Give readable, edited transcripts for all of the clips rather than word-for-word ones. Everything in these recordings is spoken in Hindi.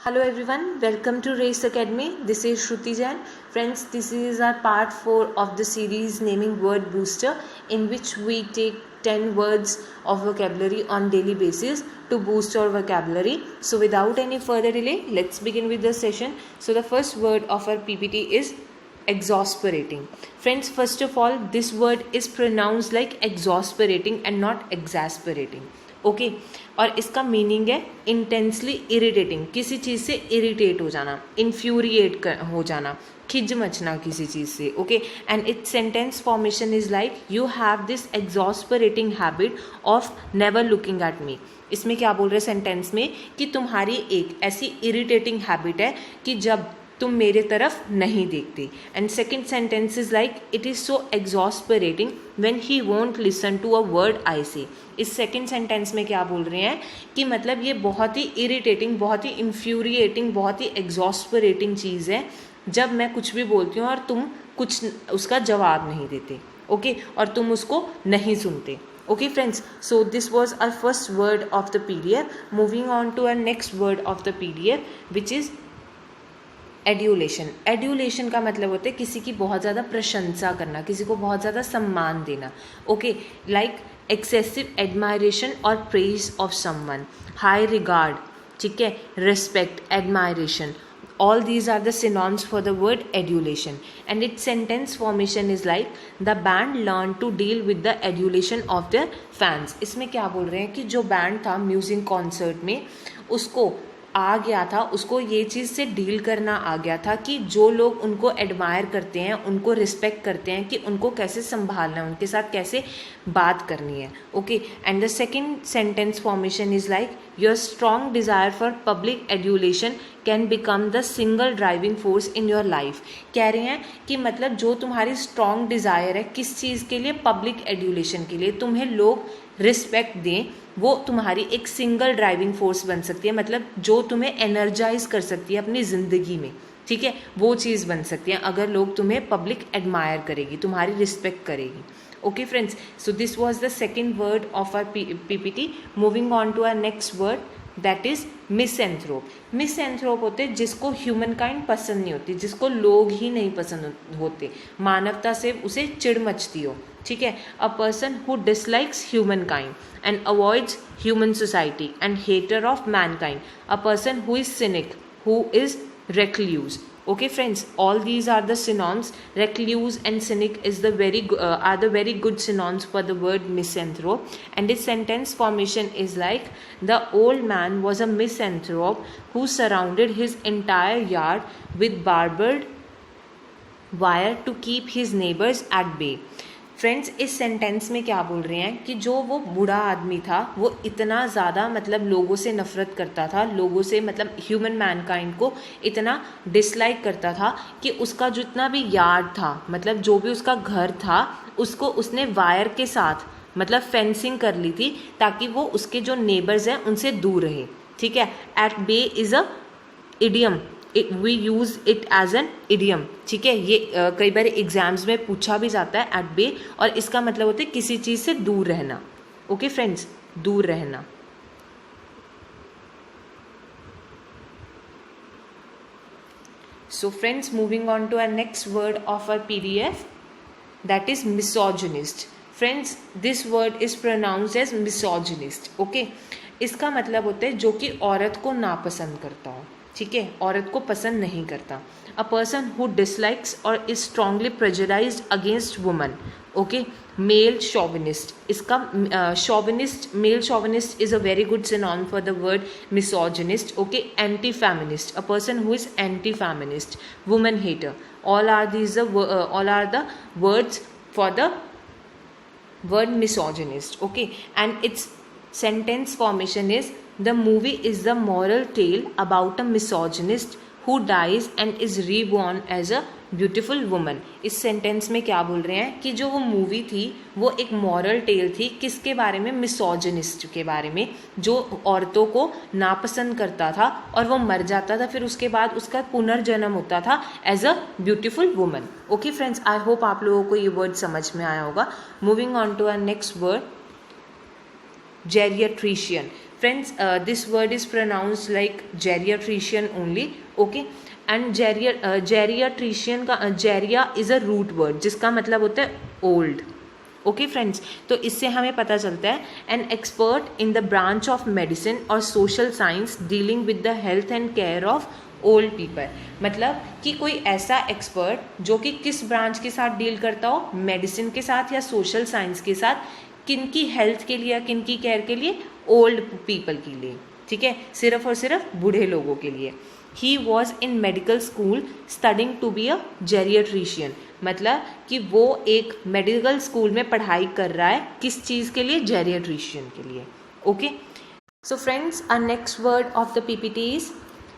Hello everyone, welcome to Race Academy. This is Shruti Jain. Friends, this is our part 4 of the series naming word booster, in which we take 10 words of vocabulary on daily basis to boost our vocabulary. So without any further delay, let's begin with the session. So the first word of our PPT is exasperating. Friends, first of all, this word is pronounced like exasperating and not exasperating. Okay और इसका मीनिंग है इंटेंसली इरिटेटिंग, किसी चीज़ से इरिटेट हो जाना, इन्फ्यूरिएट हो जाना, खिज मचना किसी चीज़ से. Okay, and its sentence formation is like you have this exasperating habit of never looking at me. इसमें क्या बोल रहे हैं सेंटेंस में कि तुम्हारी एक ऐसी इरिटेटिंग हैबिट है कि जब तुम मेरे तरफ नहीं देखते. And second sentence is like it is so exasperating when he won't listen to a word I say. इस सेकेंड सेंटेंस में क्या बोल रहे हैं कि मतलब ये बहुत ही इरिटेटिंग, बहुत ही इन्फ्यूरिएटिंग, बहुत ही एग्जॉस्परेटिंग चीज़ है जब मैं कुछ भी बोलती हूँ और तुम कुछ उसका जवाब नहीं देते. ओके, और तुम उसको नहीं सुनते. Okay friends, so this was our first word of the PDF. Moving on to our next word of the PDF, which is adulation. Adulation का मतलब होता है किसी की बहुत ज़्यादा प्रशंसा करना, किसी को बहुत ज़्यादा सम्मान देना. ओके, लाइक एक्सेसिव एडमायरेशन और praise of someone, high regard, ठीक है, respect, admiration, all these are the synonyms for the word adulation. And its sentence formation is like the band learned to deal with the adulation of their fans. इसमें क्या बोल रहे हैं कि जो बैंड था म्यूजिक कॉन्सर्ट में, उसको आ गया था, उसको ये चीज़ से डील करना आ गया था कि जो लोग उनको एडमायर करते हैं, उनको रिस्पेक्ट करते हैं, कि उनको कैसे संभालना है, उनके साथ कैसे बात करनी है. Okay, and the second sentence formation is like your strong desire for public adulation can become the single driving force in your life. कह रहे हैं कि मतलब जो तुम्हारी स्ट्रॉन्ग डिज़ायर है किस चीज़ के लिए, पब्लिक एड्यूलेशन के लिए, तुम्हें लोग रिस्पेक्ट दें, वो तुम्हारी एक सिंगल ड्राइविंग फोर्स बन सकती है. मतलब जो तुम्हें एनर्जाइज कर सकती है अपनी ज़िंदगी में, ठीक है, वो चीज़ बन सकती है अगर लोग तुम्हें पब्लिक एडमायर करेगी, तुम्हारी रिस्पेक्ट करेगी. Okay friends, so this was the second word of our PPT. Moving on to our next word, that is misanthrope. Misanthrope होते हैं जिसको ह्यूमन काइंड पसंद नहीं होती, जिसको लोग ही नहीं पसंद होते, मानवता से उसे चिढ़ मचती हो. ठीक है, a person who dislikes human kind and avoids human society and hater of man kind, a person who is cynic, who is recluse. Okay friends, all these are the synonyms. Recluse and cynic is the very good synonyms for the word misanthrope. And its sentence formation is like the old man was a misanthrope who surrounded his entire yard with barbed wire to keep his neighbors at bay. Friends, इस सेंटेंस में क्या बोल रहे हैं कि जो वो बूढ़ा आदमी था वो इतना ज़्यादा मतलब लोगों से नफ़रत करता था, लोगों से मतलब ह्यूमन मैनकाइंड को इतना डिसलाइक करता था कि उसका जितना भी यार्ड था, मतलब जो भी उसका घर था, उसको उसने वायर के साथ मतलब फेंसिंग कर ली थी ताकि वो उसके जो नेबर्स हैं उनसे दूर रहे. ठीक है, at bay is a idiom, we use it as an idiom. ठीक है, ये कई बार एग्जाम्स में पूछा भी जाता है एट बे, और इसका मतलब होता है किसी चीज़ से दूर रहना. ओके फ्रेंड्स, दूर रहना. So friends, moving on to our next word of our PDF, that is misogynist. Friends, this word is pronounced as misogynist. Okay, इसका मतलब होता है जो कि औरत को नापसंद करता हो. ठीक है, औरत को पसंद नहीं करता. अ पर्सन हु डिसलाइक्स और is strongly prejudiced against woman. Okay, male chauvinist. इसका chauvinist, male chauvinist is a very good synonym for the word misogynist. Okay, anti feminist, a person who is anti feminist, woman hater. all are the words for the word misogynist. Okay, and its sentence formation is the movie is the moral tale about a misogynist who dies and is reborn as a beautiful woman. इस सेंटेंस में क्या बोल रहे हैं कि जो वो मूवी थी वो एक मॉरल टेल थी, किसके बारे में, मिसोजिनिस्ट के बारे में, जो औरतों को नापसंद करता था और वो मर जाता था, फिर उसके बाद उसका पुनर्जन्म होता था as a beautiful woman. Okay friends, I hope आप लोगों को ये वर्ड समझ में आया होगा. Moving on to our next word, geriatrician. Friends, this word is pronounced like geriatrician only. Okay, and geriatrician का geria is a root word जिसका मतलब होता है ओल्ड. ओके फ्रेंड्स, तो इससे हमें पता चलता है an expert in the branch of medicine और social science dealing with the health and care of old people. मतलब कि कोई ऐसा एक्सपर्ट जो कि किस ब्रांच के साथ डील करता हो, मेडिसिन के साथ या सोशल साइंस के साथ, किन की हेल्थ के लिए या किन की केयर के लिए, ओल्ड पीपल के लिए. ठीक है, सिर्फ और सिर्फ बूढ़े लोगों के लिए. He was in medical school studying to be a geriatrician. मतलब कि वो एक मेडिकल स्कूल में पढ़ाई कर रहा है किस चीज़ के लिए, जेरियाट्रिशियन के लिए. Okay, so friends, our next word of the PPT is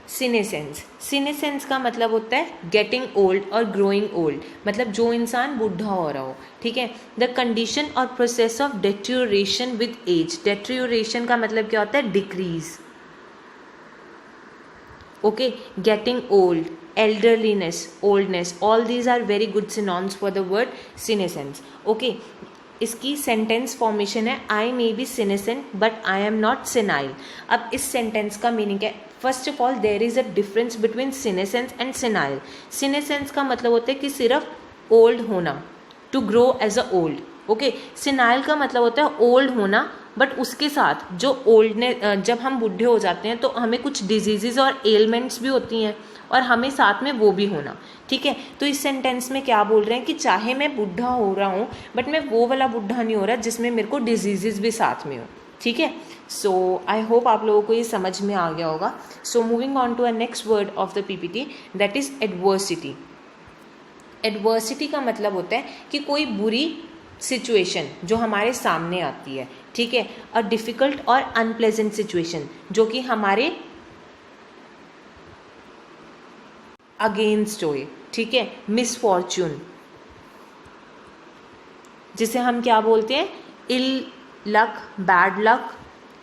senescence. Senescence का मतलब होता है गेटिंग ओल्ड और ग्रोइंग ओल्ड. मतलब जो इंसान बूढ़ा हो रहा हो. ठीक है, द कंडीशन और process of deterioration with age. Deterioration का मतलब क्या होता है, decrease. Okay, getting old, elderliness, oldness, all these are very good synonyms for the word senescence. Okay, इसकी सेंटेंस फॉर्मेशन है I may be senescent but I am not senile. अब इस सेंटेंस का मीनिंग है, first of all there is a difference between senescence and senile. Senescence का मतलब होता है कि सिर्फ ओल्ड होना, to grow as a old. Okay, senile का मतलब होता है ओल्ड होना, बट उसके साथ जो ओल्डनेस, जब हम बूढ़े हो जाते हैं तो हमें कुछ डिजीजेज और एलिमेंट्स भी होती हैं और हमें साथ में वो भी होना. ठीक है, तो इस सेंटेंस में क्या बोल रहे हैं कि चाहे मैं बूढ़ा हो रहा हूँ बट मैं वो वाला बूढ़ा नहीं हो रहा जिसमें मेरे को डिजीजेज भी साथ में हो. ठीक है, सो आई होप आप लोगों को ये समझ में आ गया होगा. So moving on to a next word of the PPT, that is adversity. Adversity का मतलब होता है कि कोई बुरी सिचुएशन जो हमारे सामने आती है. ठीक है, अ डिफ़िकल्ट और अनप्लेजेंट सिचुएशन जो कि हमारे अगेंस्ट होए. ठीक है, मिसफॉर्च्यून जिसे हम क्या बोलते हैं, ill luck, bad luck,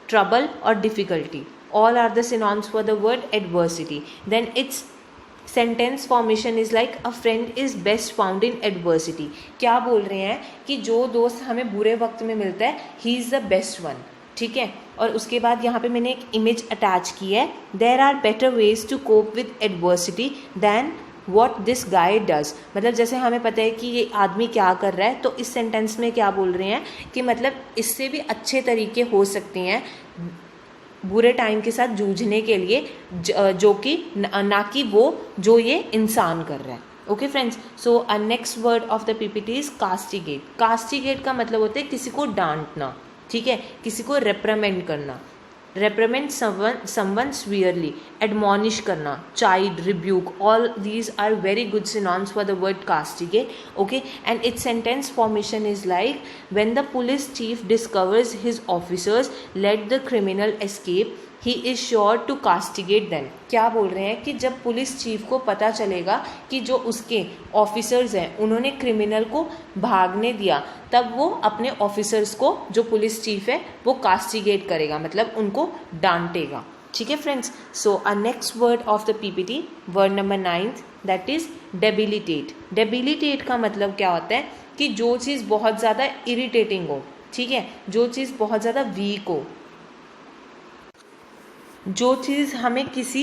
trouble और difficulty. All are the synonyms for the word adversity. Then its sentence formation is like a friend is best found in adversity. क्या बोल रहे हैं कि जो दोस्त हमें बुरे वक्त में मिलता है, he is the best one. ठीक है, और उसके बाद यहाँ पे मैंने एक इमेज अटैच की है, there are better ways to cope with adversity than what this guy does. मतलब जैसे हमें पता है कि ये आदमी क्या कर रहा है, तो इस सेंटेंस में क्या बोल रहे हैं कि मतलब इससे भी अच्छे तरीके हो सकते हैं बुरे टाइम के साथ जूझने के लिए, जो कि ना कि वो जो ये इंसान कर रहा है. Okay friends, so a next word of the PPT is castigate. Castigate का मतलब होता है किसी को डांटना. ठीक है, किसी को रेप्रिमेंड करना. रेप्रिमेंड समवन severely, admonish करना, chide, rebuke, all these are very good synonyms for the word castigate. Okay, and its sentence formation is like when the police chief discovers his officers let the criminal escape, he is sure to castigate them. क्या बोल रहे हैं कि जब पुलिस चीफ को पता चलेगा कि जो उसके ऑफिसर्स हैं उन्होंने क्रिमिनल को भागने दिया, तब वो अपने ऑफिसर्स को, जो पुलिस चीफ है, वो कास्टिगेट करेगा, मतलब उनको डांटेगा. ठीक है friends, so a next word of the PPT, word number 9th, that is debilitate. Debilitate का मतलब क्या होता है कि जो चीज़ बहुत ज़्यादा इरिटेटिंग हो. ठीक है, जो चीज़ बहुत ज़्यादा वीक हो, जो चीज़ हमें किसी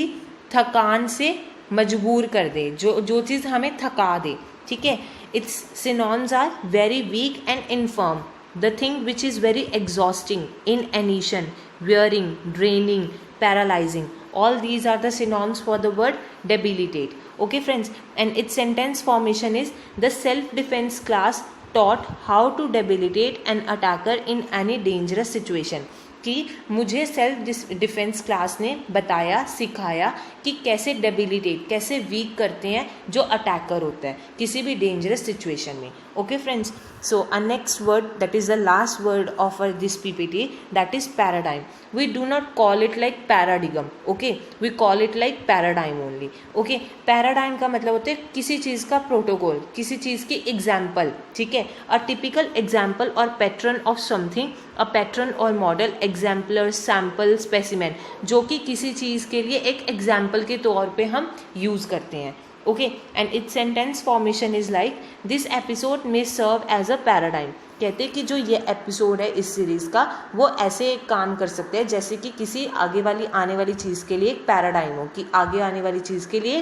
थकान से मजबूर कर दे, जो चीज़ हमें थका दे. ठीक है, its synonyms are very weak and infirm, the thing which is very exhausting, inanition, wearing, draining, paralyzing. All these are the synonyms for the word debilitate. Okay friends, and its sentence formation is the self-defense class taught how to debilitate an attacker in any dangerous situation. कि मुझे सेल्फ डिफेंस क्लास ने बताया, सिखाया कि कैसे डेबिलिटेट, कैसे वीक करते हैं जो अटैकर होता है किसी भी डेंजरस सिचुएशन में. Okay friends, so a next word, that is the last word of this PPT, that is paradigm. We do not call it like paradigm. Okay, we call it like paradigm only. Okay, paradigm का मतलब होता है किसी चीज़ का प्रोटोकॉल, किसी चीज़ की एग्जाम्पल. ठीक है, अ टिपिकल एग्जाम्पल और pattern of something, a pattern और मॉडल, एग्जाम्पलर, सैम्पल, स्पेसिमेन, जो कि किसी चीज़ के लिए एक एग्जाम्पल के तौर पे हम यूज़ करते हैं. Okay, and its sentence formation is like this episode may serve as a paradigm. कहते हैं कि जो ये एपिसोड है इस सीरीज़ का वो ऐसे काम कर सकते हैं जैसे कि किसी आगे वाली आने वाली चीज़ के लिए एक पैराडाइम हो, कि आगे आने वाली चीज़ के लिए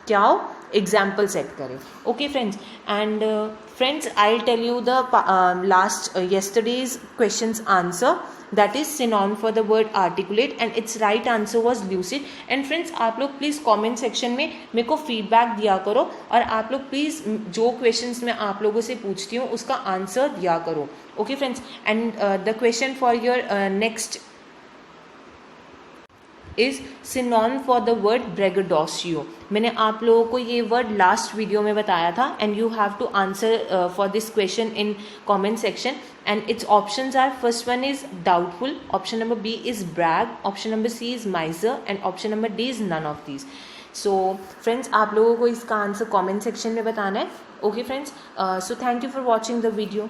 क्या हो, एग्जाम्पल सेट करें। Okay friends, and friends I will tell you the last yesterday's questions answer, that is synonym for the word articulate and its right answer was lucid। and friends आप लोग प्लीज़ कमेंट सेक्शन में मेरे को फीडबैक दिया करो और आप लोग प्लीज़ जो क्वेश्चंस मैं आप लोगों से पूछती हूँ उसका आंसर दिया करो। Okay friends, and the question for your next is synonym for the word braggadocio. मैंने आप लोगों को ये वर्ड लास्ट वीडियो में बताया था and you have to answer for this question in comment section and its options are, first one is doubtful, option number B is brag, option number C is miser and option number D is none of these. So friends आप लोगों को इसका आंसर कमेंट सेक्शन में बताना है। Okay friends, so thank you for watching the video.